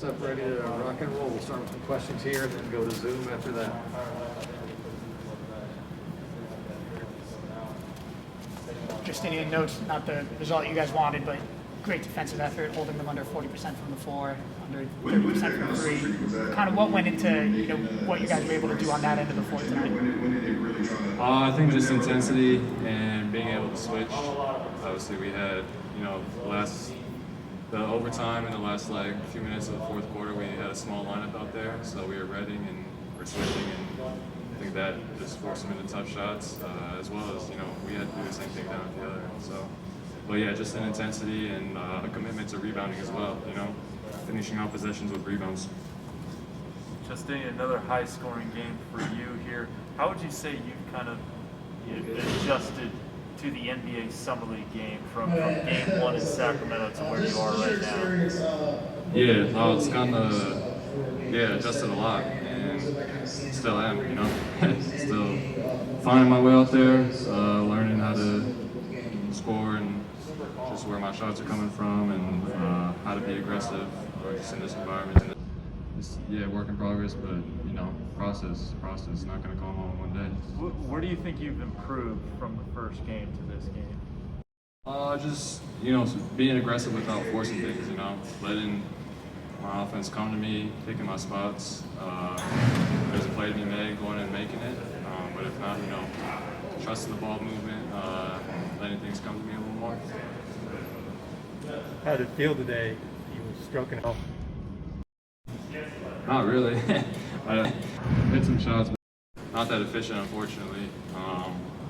Up, ready to rock and roll. We'll start with some questions here and then go to Zoom after that. Just any notes, not the result you guys wanted, but great defensive effort, holding them under 40% from the floor, under 30% from three. Kind of what went into what you guys were able to do on that end of the floor tonight? I think just intensity and being able to switch. Obviously, we had the overtime in the last few minutes of the fourth quarter, we had a small lineup out there, so we were reading and we're switching, and I think that just forced them into tough shots, as well as we had to do the same thing down at the other end. So, but yeah, just an intensity and a commitment to rebounding as well. Finishing out possessions with rebounds. Justin, another high-scoring game for you here. How would you say you've kind of adjusted to the NBA Summer League game from game one in Sacramento to where you are right now? Yeah, it's kind of adjusted a lot, and still am. Still finding my way out there, learning how to score and just where my shots are coming from, and how to be aggressive just in this environment. It's, work in progress, but process. Not going to come all in one day. Where do you think you've improved from the first game to this game? Just being aggressive without forcing things. Letting my offense come to me, picking my spots. There's a play to be made, going and making it. But if not, trusting the ball movement, letting things come to me a little more. How did it feel today? You were stroking off. Not really. I hit some shots, but not that efficient, unfortunately.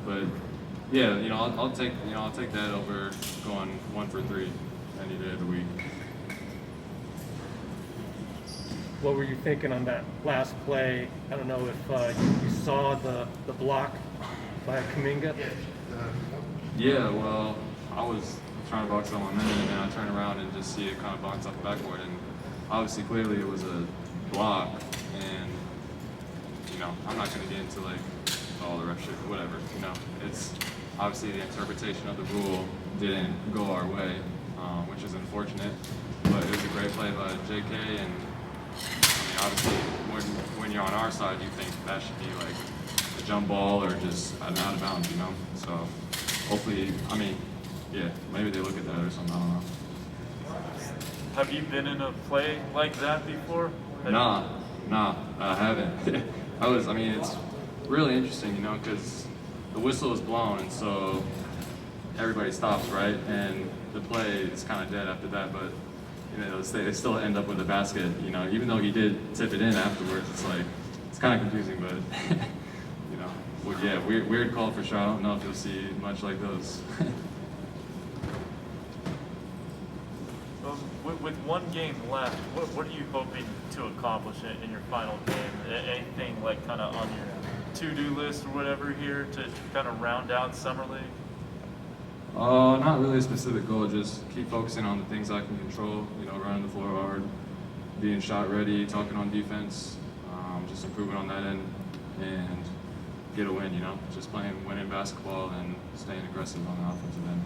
But yeah, I'll take that over going 1 for 3 any day of the week. What were you thinking on that last play? I don't know if you saw the block by Kuminga. Yeah, well, I was trying to box on my man, and then I turned around and just see it kind of bounce off the backboard, and obviously, clearly, it was a block, and I'm not going to get into all the ref shit, whatever. It's obviously the interpretation of the rule didn't go our way, which is unfortunate. But it was a great play by JK, and obviously, when you're on our side, you think that should be a jump ball or just out of bounds, So hopefully, maybe they look at that or something. I don't know. Have you been in a play like that before? Nah, I haven't. It's really interesting, because the whistle is blown, and so everybody stops, right? And the play is kind of dead after that, but they still end up with a basket. Even though he did tip it in afterwards, it's kind of confusing, but weird call for sure. I don't know if you'll see much like those. With one game left, what are you hoping to accomplish in your final game? Anything kind of on your to-do list or whatever here to kind of round out Summer League? Not really a specific goal. Just keep focusing on the things I can control. Running the floor hard, being shot ready, talking on defense, just improving on that end, and get a win. Just winning basketball and staying aggressive on the offensive end.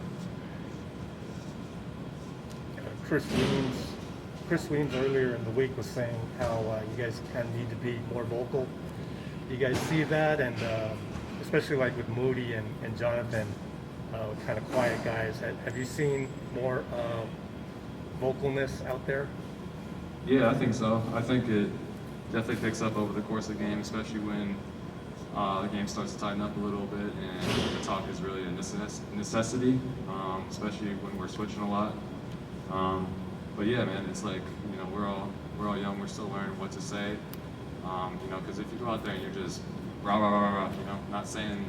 Chris Weems earlier in the week was saying how you guys kind of need to be more vocal. Do you guys see that? And especially with Moody and Jonathan, kind of quiet guys. Have you seen more vocalness out there? Yeah, I think so. I think it definitely picks up over the course of the game, especially when the game starts to tighten up a little bit and the talk is really a necessity, especially when we're switching a lot. But yeah, man, it's we're all young. We're still learning what to say. Because if you go out there and you're just rah rah rah rah, not saying,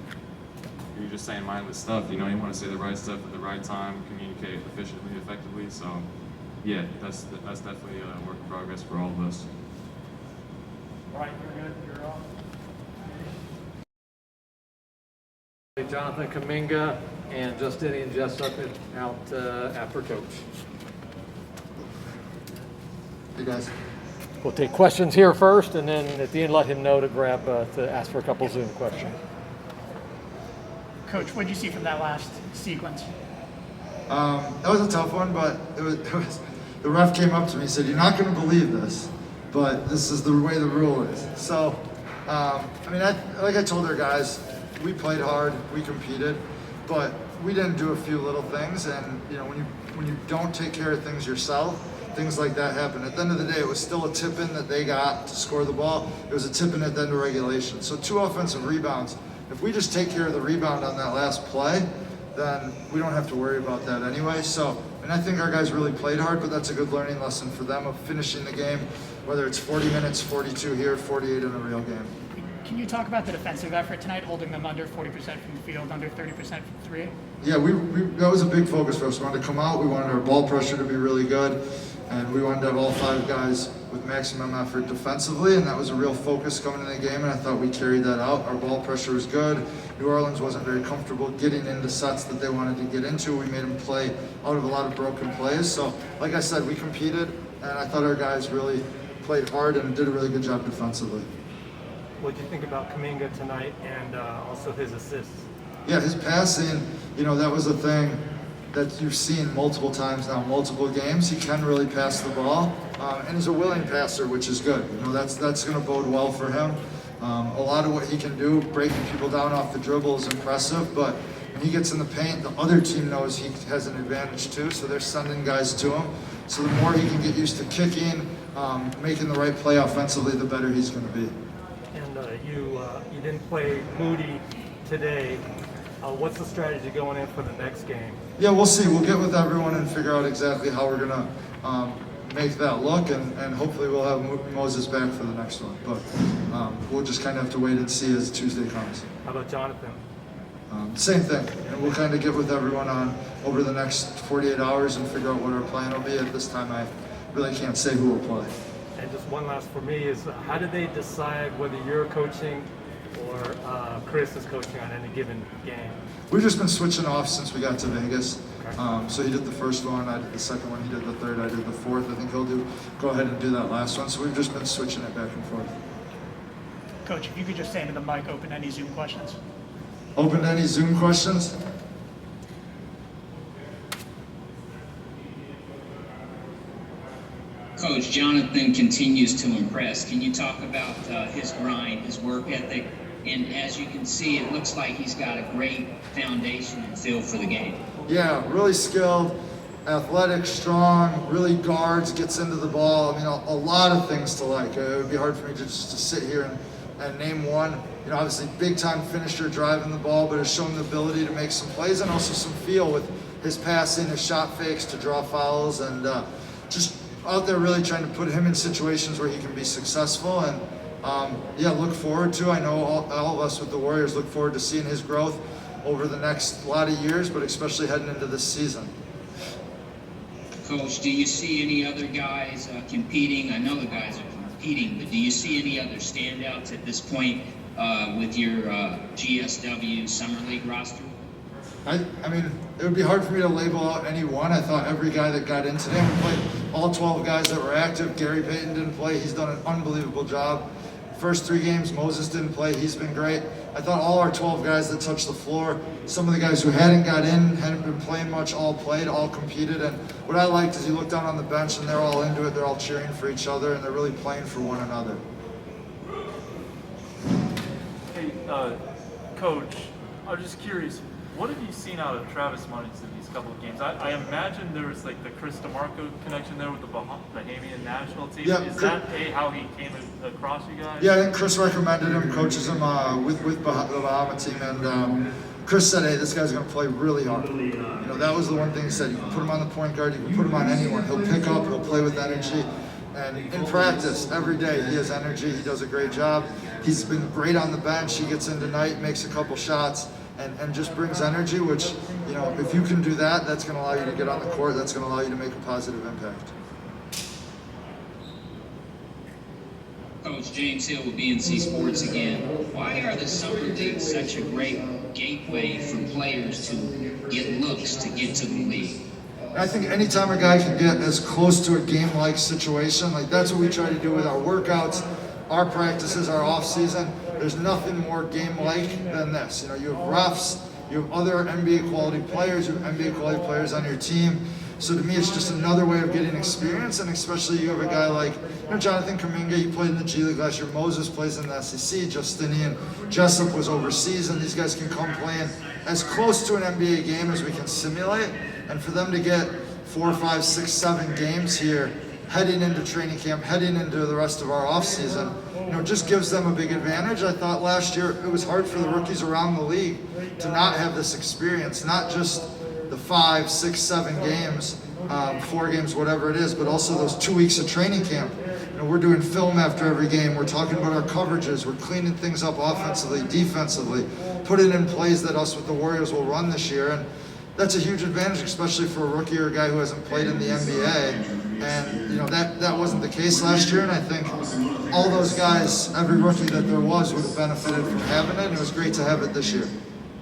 you're just saying mindless stuff. You want to say the right stuff at the right time, communicate efficiently, effectively. So yeah, that's definitely a work in progress for all of us. All right, you're good. You're off. Jonathan Kuminga and Justin and Jessup out after coach. Hey guys. We'll take questions here first, and then at the end, let him know to ask for a couple Zoom questions. Coach, what did you see from that last sequence? That was a tough one, but it the ref came up to me and said, "You're not going to believe this, but this is the way the rule is." So, like I told our guys, we played hard, we competed, but we didn't do a few little things. And when you don't take care of things yourself, things like that happen. At the end of the day, it was still a tip-in that they got to score the ball. It was a tip-in at the end of regulation. So 2 offensive rebounds. If we just take care of the rebound on that last play, then we don't have to worry about that anyway. So, and I think our guys really played hard, but that's a good learning lesson for them of finishing the game, whether it's 40 minutes, 42 here, 48 in a real game. Can you talk about the defensive effort tonight, holding them under 40% from the field, under 30% from three? Yeah, that was a big focus for us. We wanted to come out, we wanted our ball pressure to be really good, and we wanted to have all 5 guys with maximum effort defensively, and that was a real focus coming in the game, and I thought we carried that out. Our ball pressure was good. New Orleans wasn't very comfortable getting into sets that they wanted to get into. We made them play out of a lot of broken plays. So, like I said, we competed, and I thought our guys really played hard and did a really good job defensively. What did you think about Kuminga tonight and also his assists? Yeah, his passing, that was a thing that you've seen multiple times now, multiple games. He can really pass the ball, and he's a willing passer, which is good. That's going to bode well for him. A lot of what he can do, breaking people down off the dribble, is impressive, but when he gets in the paint, the other team knows he has an advantage too, so they're sending guys to him. So the more he can get used to kicking, making the right play offensively, the better he's going to be. You didn't play Moody today. What's the strategy going in for the next game? Yeah, we'll see. We'll get with everyone and figure out exactly how we're going to make that look, and hopefully we'll have Moses back for the next one. But we'll just kind of have to wait and see as Tuesday comes. How about Jonathan? Same thing. And we'll kind of get with everyone on over the next 48 hours and figure out what our plan will be. At this time, I really can't say who will play. And just one last for me is, how did they decide whether you're coaching or Chris is coaching on any given game? We've just been switching off since we got to Vegas. So he did the first one, I did the second one, he did the third, I did the fourth. I think he'll go ahead and do that last one. So we've just been switching it back and forth. Coach, if you could just say into the mic, open any Zoom questions. Open to any Zoom questions? Coach, Jonathan continues to impress. Can you talk about his grind, his work ethic? And as you can see, it looks like he's got a great foundation and feel for the game. Yeah, really skilled, athletic, strong, really guards, gets into the ball. I mean, a lot of things to like. It would be hard for me just to sit here and name one. Obviously big-time finisher driving the ball, but has shown the ability to make some plays and also some feel with his passing, his shot fakes to draw fouls, and just out there really trying to put him in situations where he can be successful. And look forward to, I know all of us with the Warriors look forward to seeing his growth over the next lot of years, but especially heading into this season. Coach, do you see any other guys competing? I know the guys are competing, but do you see any other standouts at this point with your GSW Summer League roster? I mean, it would be hard for me to label out any one. I thought every guy that got in today, we played all 12 guys that were active. Gary Payton didn't play. He's done an unbelievable job. First 3 games, Moses didn't play. He's been great. I thought all our 12 guys that touched the floor, some of the guys who hadn't got in, hadn't been playing much, all played, all competed. And what I liked is you look down on the bench and they're all into it. They're all cheering for each other and they're really playing for one another. Hey, Coach, I'm just curious, what have you seen out of Travis Munnings in these couple of games? I imagine there was like the Chris DeMarco connection there with the Bahamian national team. Yeah, Is that how he came across you guys? Yeah, I think Chris recommended him, coaches him with the Bahama team, and Chris said, hey, this guy's going to play really hard. That was the one thing he said. You can put him on the point guard, you can put him on anyone. He'll pick up, he'll play with energy. And in practice, every day, he has energy. He does a great job. He's been great on the bench. He gets in tonight, makes a couple shots, and just brings energy, which, if you can do that, that's going to allow you to get on the court. That's going to allow you to make a positive impact. Coach, James Hill with BNC Sports again. Why are the summer leagues such a great gateway for players to get looks to get to the league? I think anytime a guy can get as close to a game-like situation, like that's what we try to do with our workouts, our practices, our off-season. There's nothing more game-like than this. You have refs, you have other NBA quality players, you have NBA quality players on your team. So to me, it's just another way of getting experience, and especially you have a guy like Jonathan Kuminga, he played in the G League last year. Moses plays in the SEC. Justinian Jessup was overseas, and these guys can come playing as close to an NBA game as we can simulate. And for them to get 4, 5, 6, 7 games here, heading into training camp, heading into the rest of our offseason, just gives them a big advantage. I thought last year it was hard for the rookies around the league to not have this experience, not just the 5, 6, 7 games, 4 games, whatever it is, but also those 2 weeks of training camp. We're doing film after every game. We're talking about our coverages. We're cleaning things up offensively, defensively, putting in plays that us with the Warriors will run this year. And that's a huge advantage, especially for a rookie or a guy who hasn't played in the NBA. And that wasn't the case last year. And I think all those guys, every rookie that there was, would have benefited from having it. And it was great to have it this year.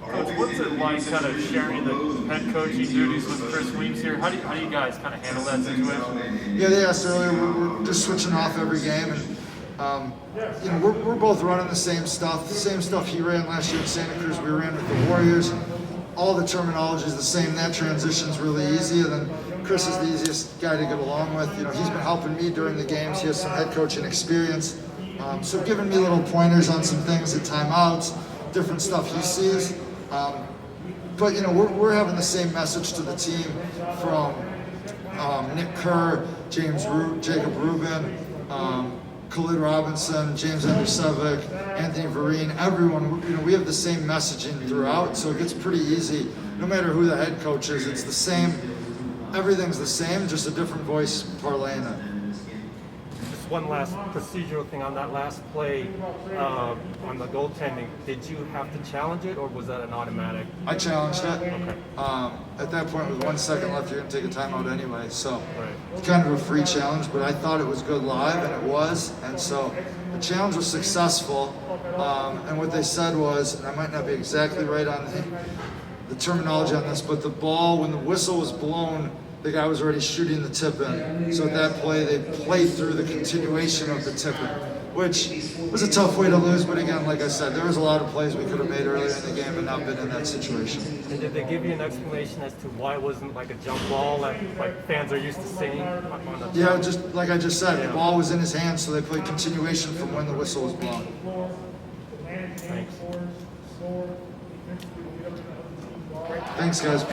Coach, what's it like kind of sharing the head coaching duties with Chris Weems here? How do you guys kind of handle that situation? Yeah, they asked earlier, we're just switching off every game. And we're both running the same stuff he ran last year in Santa Cruz, we ran with the Warriors. All the terminology is the same. That transition's really easy, and then Chris is the easiest guy to get along with. He's been helping me during the games. He has some head coaching experience, so giving me little pointers on some things at timeouts, different stuff he sees. But we're having the same message to the team from Nick Kerr, Jacob Rubin, Khalid Robinson, James Andersevic, Anthony Vereen, everyone. We have the same messaging throughout, so it gets pretty easy. No matter who the head coach is, it's the same. Everything's the same, just a different voice parlaying it. Just one last procedural thing on that last play on the goaltending. Did you have to challenge it, or was that an automatic? I challenged it. Okay. At that point, with 1 second left, you're going to take a timeout anyway. So Right. it's kind of a free challenge, but I thought it was good live, and it was. And so the challenge was successful. And what they said was, and I might not be exactly right on the terminology on this, but the ball, when the whistle was blown, the guy was already shooting the tip-in. So at that play, they played through the continuation of the tip-in, which was a tough way to lose. But again, like I said, there was a lot of plays we could have made earlier in the game and not been in that situation. And did they give you an explanation as to why it wasn't like a jump ball like fans are used to seeing? Yeah, just like I just said, the ball was in his hands, so they played continuation from when the whistle was blown. Thanks. Thanks, guys.